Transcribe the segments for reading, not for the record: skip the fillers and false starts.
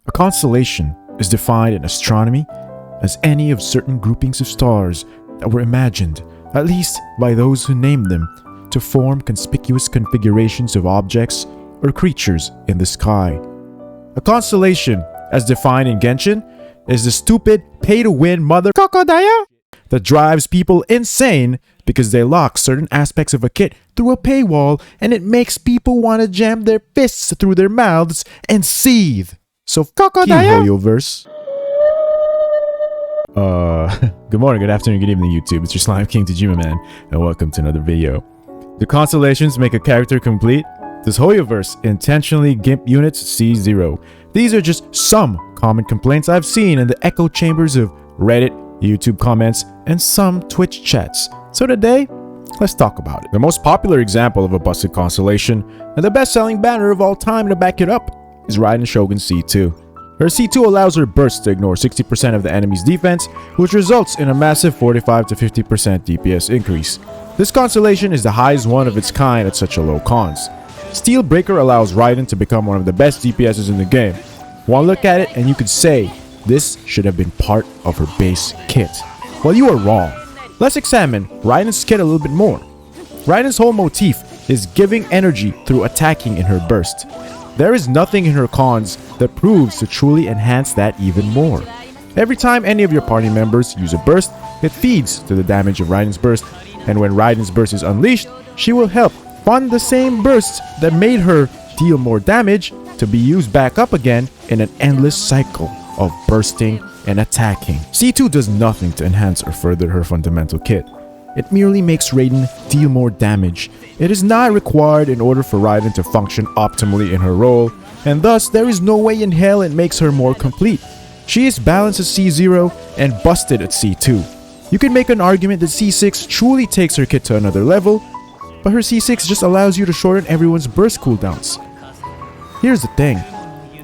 A constellation is defined in astronomy as any of certain groupings of stars that were imagined, at least by those who named them, to form conspicuous configurations of objects or creatures in the sky. A constellation, as defined in Genshin, is the stupid, pay-to-win mother crocodile that drives people insane because they lock certain aspects of a kit through a paywall and it makes people want to jam their fists through their mouths and seethe. So crocodile Hoyoverse. Good morning, good afternoon, good evening, YouTube. It's your Slime King Tajima Man, and welcome to another video. Do constellations make a character complete? Does Hoyoverse intentionally gimp units C0? These are just some common complaints I've seen in the echo chambers of Reddit, YouTube comments, and some Twitch chats. So today, let's talk about it. The most popular example of a busted constellation, and the best-selling banner of all time to back it up, is Raiden Shogun C2. Her C2 allows her burst to ignore 60% of the enemy's defense, which results in a massive 45 to 50% DPS increase. This constellation is the highest one of its kind at such a low cons. Steel Breaker allows Raiden to become one of the best DPSs in the game. One look at it and you could say, this should have been part of her base kit. Well, you are wrong. Let's examine Raiden's kit a little bit more. Raiden's whole motif is giving energy through attacking in her burst. There is nothing in her cons that proves to truly enhance that even more. Every time any of your party members use a burst, it feeds to the damage of Raiden's burst, and when Raiden's burst is unleashed, she will help fund the same bursts that made her deal more damage to be used back up again in an endless cycle of bursting and attacking. C2 does nothing to enhance or further her fundamental kit. It merely makes Raiden deal more damage. It is not required in order for Raiden to function optimally in her role, and thus there is no way in hell it makes her more complete. She is balanced at C0 and busted at C2. You can make an argument that C6 truly takes her kit to another level, but her C6 just allows you to shorten everyone's burst cooldowns. Here's the thing,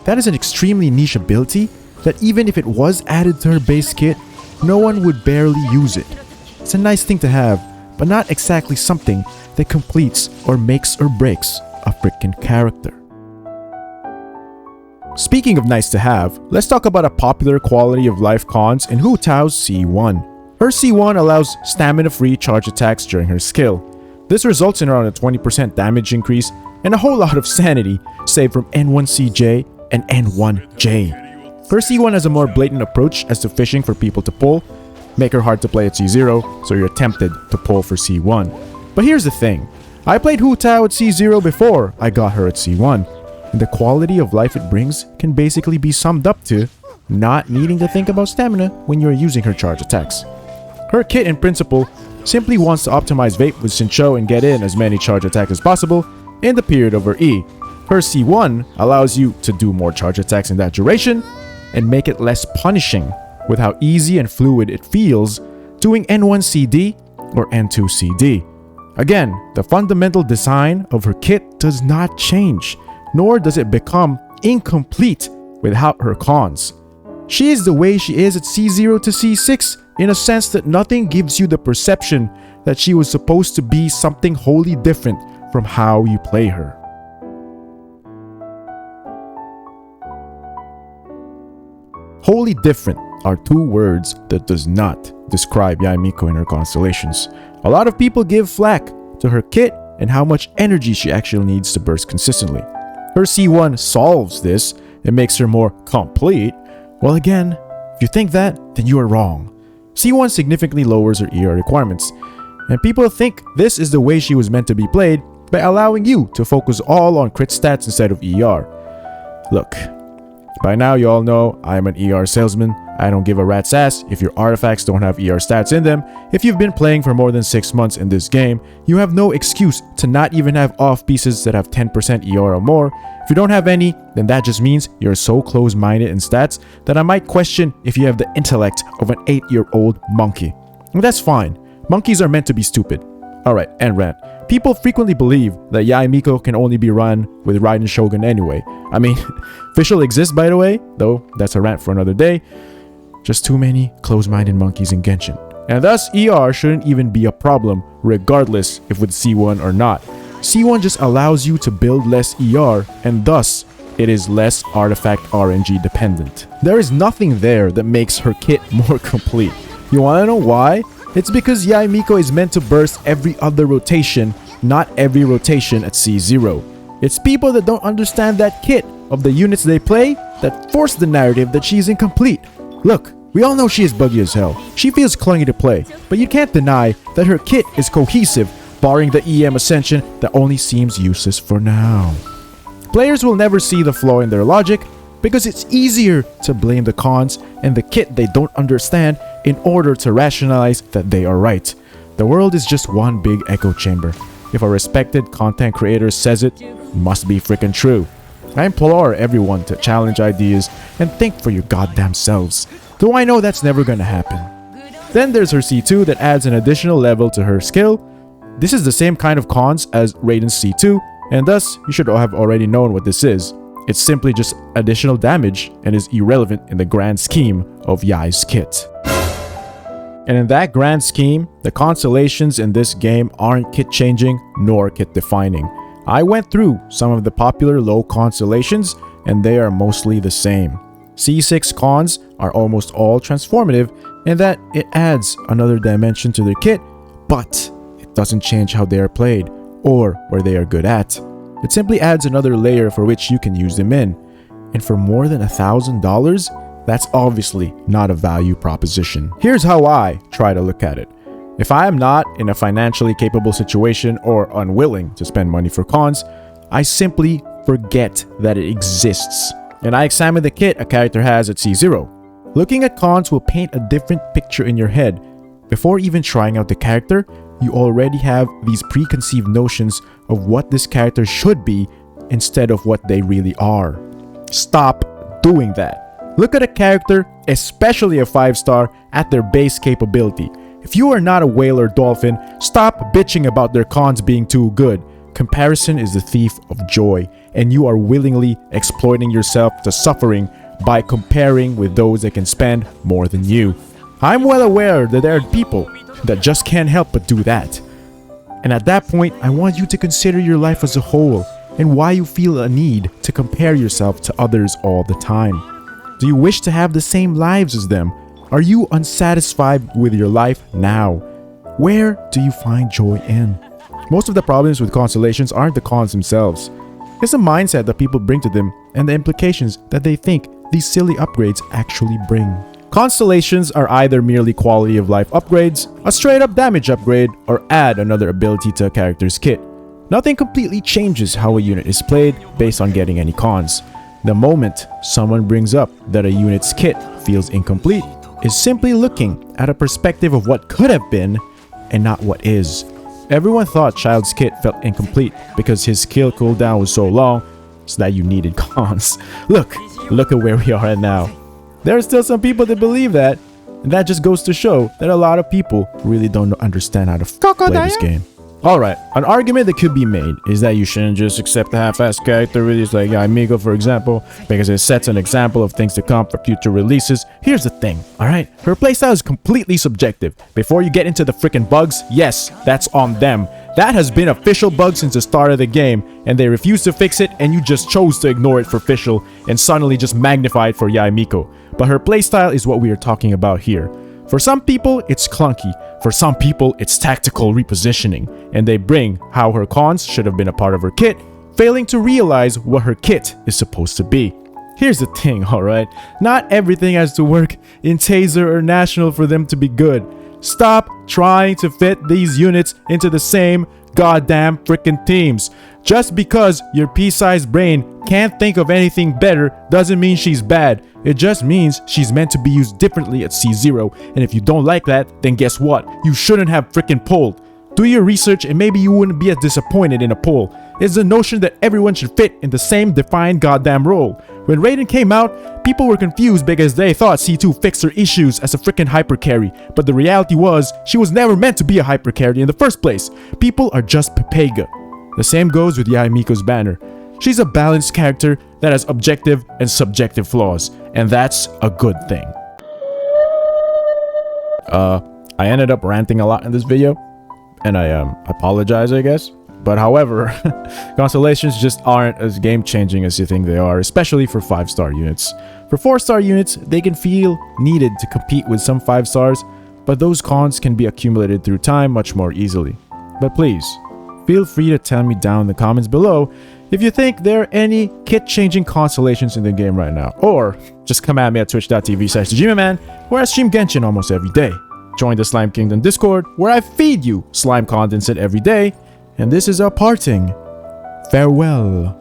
that is an extremely niche ability that even if it was added to her base kit, no one would barely use it. It's a nice thing to have, but not exactly something that completes or makes or breaks a freaking character. Speaking of nice to have, let's talk about a popular quality of life cons in Hu Tao's C1. Her C1 allows stamina-free charge attacks during her skill. This results in around a 20% damage increase and a whole lot of sanity saved from N1CJ and N1J. Her C1 has a more blatant approach as to fishing for people to pull, make her hard to play at C0, so you're tempted to pull for C1. But here's the thing, I played Hu Tao at C0 before I got her at C1, and the quality of life it brings can basically be summed up to not needing to think about stamina when you're using her charge attacks. Her kit in principle simply wants to optimize Vape with Xingqiu and get in as many charge attacks as possible in the period of her E. Her C1 allows you to do more charge attacks in that duration and make it less punishing with how easy and fluid it feels doing N1CD or N2CD. Again, the fundamental design of her kit does not change, nor does it become incomplete without her cons. She is the way she is at C0 to C6 in a sense that nothing gives you the perception that she was supposed to be something wholly different from how you play her. Wholly different are two words that does not describe Yae Miko in her constellations. A lot of people give flack to her kit and how much energy she actually needs to burst consistently. Her C1 solves this and makes her more complete. Well, again, if you think that, then you are wrong. C1 significantly lowers her ER requirements, and people think this is the way she was meant to be played by allowing you to focus all on crit stats instead of ER. Look, by now you all know I am an ER salesman. I don't give a rat's ass if your artifacts don't have ER stats in them. If you've been playing for more than 6 months in this game, you have no excuse to not even have off pieces that have 10% ER or more. If you don't have any, then that just means you're so close-minded in stats that I might question if you have the intellect of an 8-year-old monkey. And that's fine. Monkeys are meant to be stupid. Alright, end rant. People frequently believe that Yae Miko can only be run with Raiden Shogun anyway. I mean, Fischl exists by the way, though that's a rant for another day. Just too many close-minded monkeys in Genshin. And thus, ER shouldn't even be a problem regardless if with C1 or not. C1 just allows you to build less ER and thus it is less artifact RNG dependent. There is nothing there that makes her kit more complete. You wanna know why? It's because Yae Miko is meant to burst every other rotation, not every rotation at C0. It's people that don't understand that kit of the units they play that force the narrative that she's incomplete. Look, we all know she is buggy as hell. She feels clunky to play, but you can't deny that her kit is cohesive, barring the EM Ascension that only seems useless for now. Players will never see the flaw in their logic because it's easier to blame the cons and the kit they don't understand in order to rationalize that they are right. The world is just one big echo chamber. If a respected content creator says it, it must be freaking true. I implore everyone to challenge ideas and think for your goddamn selves. Though I know that's never gonna happen. Then there's her C2 that adds an additional level to her skill. This is the same kind of cons as Raiden's C2, and thus you should have already known what this is. It's simply just additional damage and is irrelevant in the grand scheme of Yae's kit. And in that grand scheme, the constellations in this game aren't kit changing nor kit defining. I went through some of the popular low constellations and they are mostly the same. C6 cons are almost all transformative in that it adds another dimension to their kit, but it doesn't change how they are played or where they are good at. It simply adds another layer for which you can use them in. And for more than $1,000, that's obviously not a value proposition. Here's how I try to look at it. If I am not in a financially capable situation or unwilling to spend money for cons, I simply forget that it exists. And I examine the kit a character has at C0. Looking at cons will paint a different picture in your head. Before even trying out the character, you already have these preconceived notions of what this character should be instead of what they really are. Stop doing that. Look at a character, especially a 5-star, at their base capability. If you are not a whale or dolphin, stop bitching about their cons being too good. Comparison is the thief of joy, and you are willingly exploiting yourself to suffering by comparing with those that can spend more than you. I'm well aware that there are people that just can't help but do that. And at that point, I want you to consider your life as a whole and why you feel a need to compare yourself to others all the time. Do you wish to have the same lives as them? Are you unsatisfied with your life now? Where do you find joy in? Most of the problems with constellations aren't the cons themselves. It's a mindset that people bring to them and the implications that they think these silly upgrades actually bring. Constellations are either merely quality of life upgrades, a straight up damage upgrade, or add another ability to a character's kit. Nothing completely changes how a unit is played based on getting any cons. The moment someone brings up that a unit's kit feels incomplete is simply looking at a perspective of what could have been and not what is. Everyone thought Child's kit felt incomplete because his skill cooldown was so long, so that you needed cons. Look at where we are at now. There are still some people that believe that, and that just goes to show that a lot of people really don't understand how to play this game. Alright, an argument that could be made is that you shouldn't just accept a half-assed character release like Yae Miko, for example, because it sets an example of things to come for future releases. Here's the thing, alright? Her playstyle is completely subjective. Before you get into the freaking bugs, yes, that's on them. That has been official bug since the start of the game, and they refused to fix it, and you just chose to ignore it for official and suddenly just magnify it for Yae Miko. But her playstyle is what we are talking about here. For some people, it's clunky. For some people, it's tactical repositioning, and they bring how her cons should have been a part of her kit, failing to realize what her kit is supposed to be. Here's the thing, alright? Not everything has to work in Taser or National for them to be good. Stop trying to fit these units into the same goddamn freaking teams. Just because your pea-sized brain can't think of anything better doesn't mean she's bad. It just means she's meant to be used differently at C0, and if you don't like that, then guess what? You shouldn't have freaking pulled. Do your research and maybe you wouldn't be as disappointed in a pull. It's the notion that everyone should fit in the same defined goddamn role. When Raiden came out, people were confused because they thought C2 fixed her issues as a freaking hyper carry, but the reality was she was never meant to be a hyper carry in the first place. People are just Pepega. The same goes with Yae Miko's banner. She's a balanced character that has objective and subjective flaws, and that's a good thing. I ended up ranting a lot in this video, and I apologize, I guess. But however, constellations just aren't as game-changing as you think they are, especially for 5-star units. For 4-star units, they can feel needed to compete with some 5 stars, but those cons can be accumulated through time much more easily. But please, feel free to tell me down in the comments below if you think there are any kit-changing constellations in the game right now. Or just come at me at twitch.tv/thejimaman, where I stream Genshin almost every day. Join the Slime Kingdom Discord, where I feed you slime condensate every day. And this is our parting farewell.